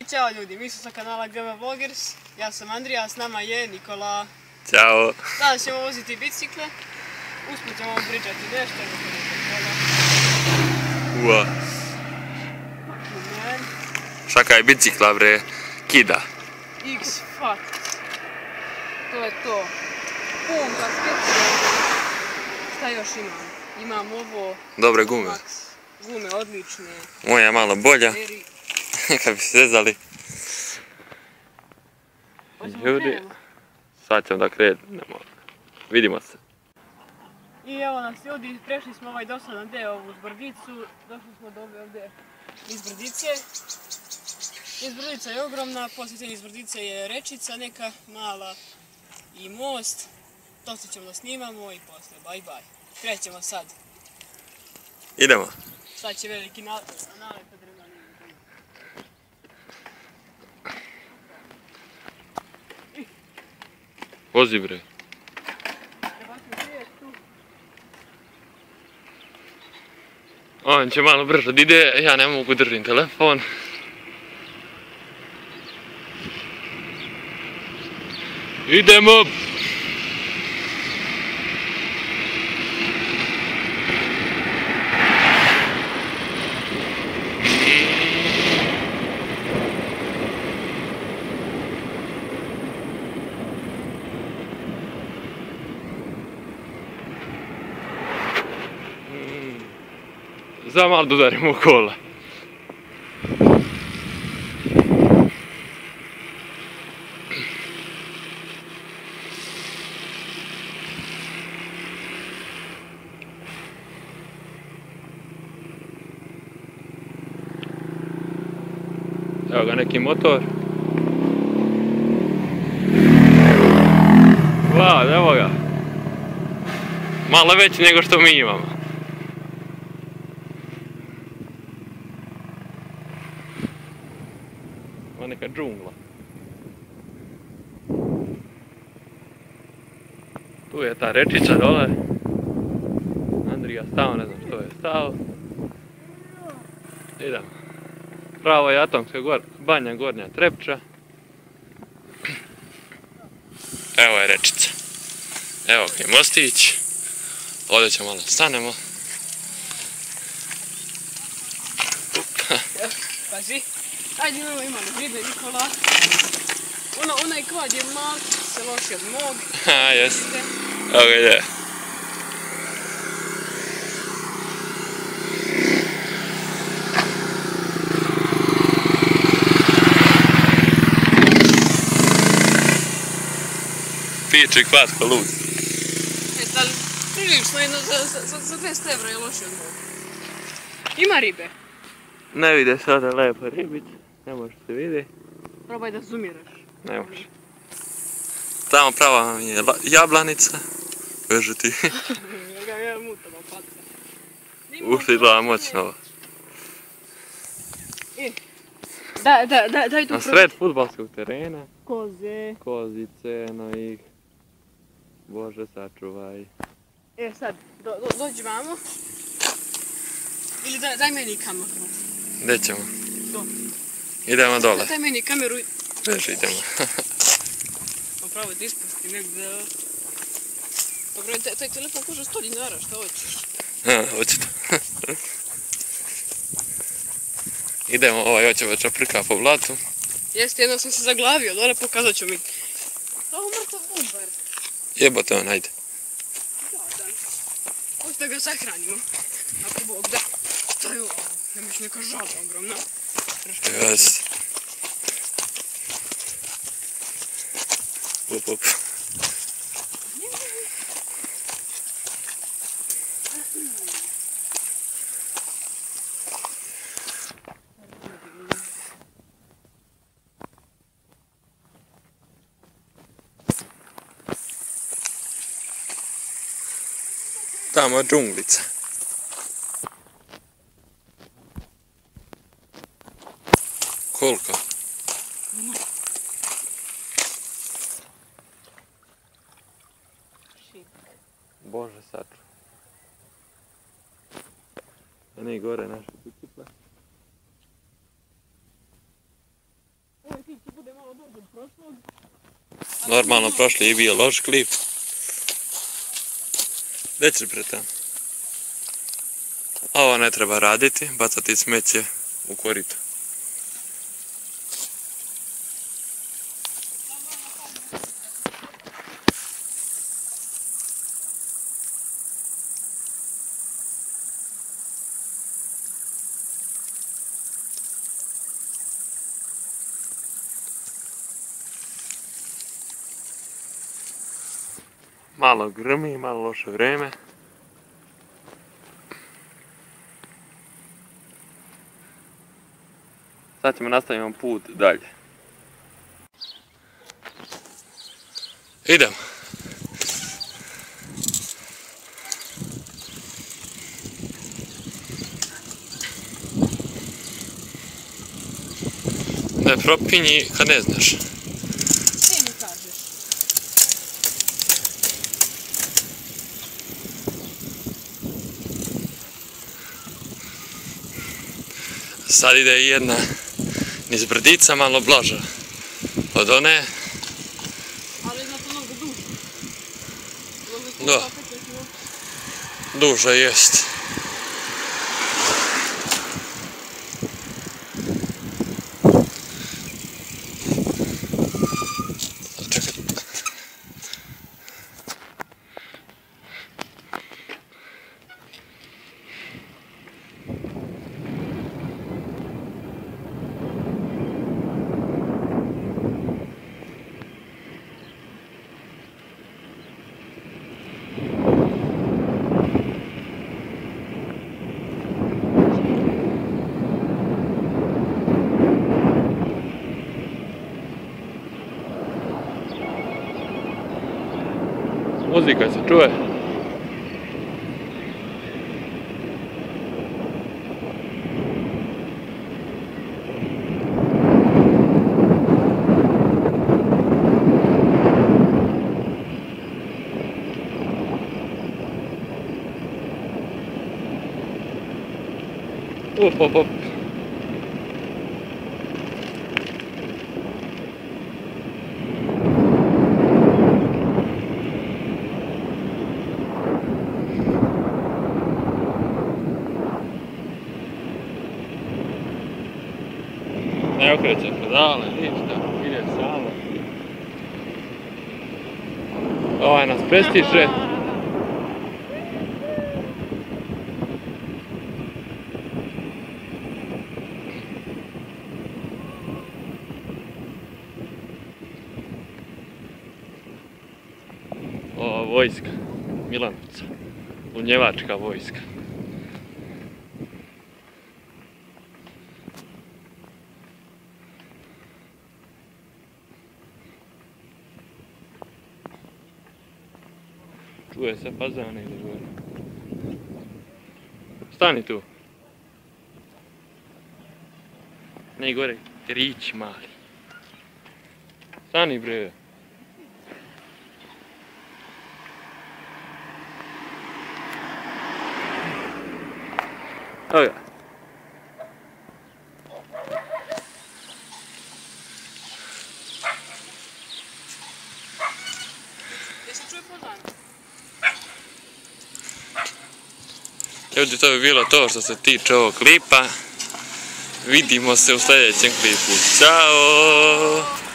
Ćao ljudi, mi smo sa kanala GM Vlogers, ja sam Andrija, s nama je Nikola. Ćao! Danas ćemo voziti bicikle, usput ćemo pričati nešto. Ua! Šaka je bicikla bre, kida. X-Fat. To je to. Pumpa, specijalno. Šta još imam? Imam ovo. Dobre gume. Max. Gume odlične. Moja je malo bolja. Kad bi se zezali. Ljudi, sad ćemo da krenemo. Vidimo se. I evo nas ljudi, prešli smo ovaj dosadan deo ovu Zbrdicu. Došli smo do ovdje iz Brdice. Izbrdica je ogromna, poslije te izbrdice je rečica neka mala i most. To ćemo da snimamo i poslije bye bye. Krećemo sad. Idemo. Sad će veliki nalet adrenalina. Vozi bre. On će malo brže da ide, ja ne mogu držim telefon. Idemo! Za malo da udarimo u kola. Evo ga neki motor. Wow, evo ga. Malo veći nego što mi imamo. Ovo neka džungla. Tu je ta rečica dole. Andrija stao, ne znam što je stao. Idemo. Pravo je Atomska banja, Gornja Trepča. Evo je rečica. Evo je mostić. Ovdje ćemo malo stanemo. Pazi. Ajde imamo ribe Nikola. Onaj kvad je mal, se loši od mog. Ha, jes. Evo ga ide. Piči kvad ko lud. Ali prilično jedno za 200 € je loši od mog. Ima ribe. Ne vide sada lepa ribica, ne može se vidi. Probaj da zoomiraš. Ne može. Tamo prava je jablanica. Veže ti. Ja mutamo patka. Ušli dva moćnova. Daj tu na sred fudbalskog terena. Koze. Kozice, no ih. Bože sačuvaj. Sad, dođi vamo. Ili daj meni kameru. Gdje ćemo? Dole. Idemo dole. Daj meni kameru. Već idemo. Pravo da ispusti negdje. Dobro, taj telefon koža 100 dinara, šta hoćeš? Hoću to. Idemo, hoće već prika po blatu. Jeste, jedno sam se zaglavio, dole pokazat ću mi. Ovo mrtav bumbar. Jebote on, ajde. Da. Hoće da ga sahranimo. Ako Bog da. Šta je ovo? Nemaš neka žaba ogromna. Jes. Op. Tamo je džunglica. Koliko? Bože sačuvaj. A ne gore naše bicikle. prošlog. Normalno, prošli je bio loš klip. Gdje ćeš bre tamo? Ovo ne treba raditi, bacati smeće u korito. Malo grmi, malo loše vreme. Sad ćemo nastaviti put dalje. Idemo. Ne propinji kad ne znaš. Ti mi kažeš. Sad ide jedna niz brdica malo blaža od one. Ali zato mnogo duže. Da. Duža jest. Čekaj. Muzika se čuje. Op. Ne okreće pedale, ništa, ide samo. Ovaj nas prestiže. Ova vojska, Milanovca, Lunjevačka vojska. Čuje se fazane ili gore. Stani tu. Ne gore, rić mali. Stani bre. Evo ga. Jesi čuje pozvan? Ljudi, to bi bilo to što se tiče ovog klipa. Vidimo se u sljedećem klipu. Ćao!